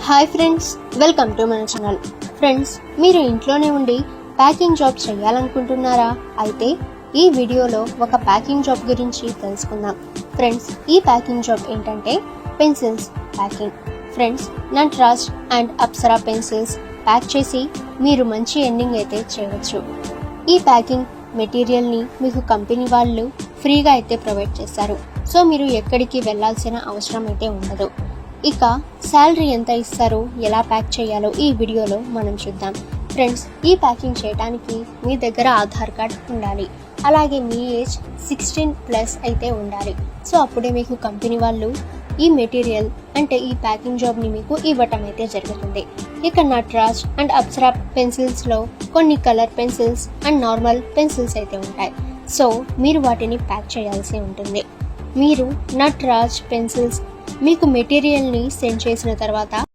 Hi friends, welcome to మన channel. Friends, మీరు ఇంట్లోనే ఉండి ప్యాకింగ్ జాబ్ చేయాలనుకుంటున్నారా? అయితే ఈ వీడియోలో ఒక ప్యాకింగ్ జాబ్ గురించి తెలుసుకుందాం. ఫ్రెండ్స్, ఈ ప్యాకింగ్ జాబ్ ఏంటంటే pencils packing. Friends, Nataraj and Apsara pencils pack చేసి మీరు మంచి ఎర్నింగ్ అయితే చేయవచ్చు. ఈ ప్యాకింగ్ మెటీరియల్ని మీకు కంపెనీ వాళ్ళు ఫ్రీగా అయితే ప్రొవైడ్ చేస్తారు. సో మీరు ఎక్కడికి వెళ్ళాల్సిన అవసరం అయితే ఉండదు. ఇక శాలరీ ఎంత ఇస్తారో, ఎలా ప్యాక్ చేయాలో ఈ వీడియోలో మనం చూద్దాం. ఫ్రెండ్స్, ఈ ప్యాకింగ్ చేయడానికి మీ దగ్గర ఆధార్ కార్డ్ ఉండాలి. అలాగే మీ ఏజ్ 16+ అయితే ఉండాలి. సో అప్పుడే మీకు కంపెనీ వాళ్ళు ఈ మెటీరియల్ అంటే ఈ ప్యాకింగ్ జాబ్ని మీకు ఇవ్వటం అయితే జరుగుతుంది. ఇక నటరాజ్ అండ్ అప్సరా పెన్సిల్స్లో కొన్ని colour pencils and normal pencils అయితే ఉంటాయి. సో మీరు వాటిని ప్యాక్ చేయాల్సి ఉంటుంది. మీరు నటరాజ్ పెన్సిల్స్ మీకు మెటీరియల్ని సెండ్ చేసిన తర్వాత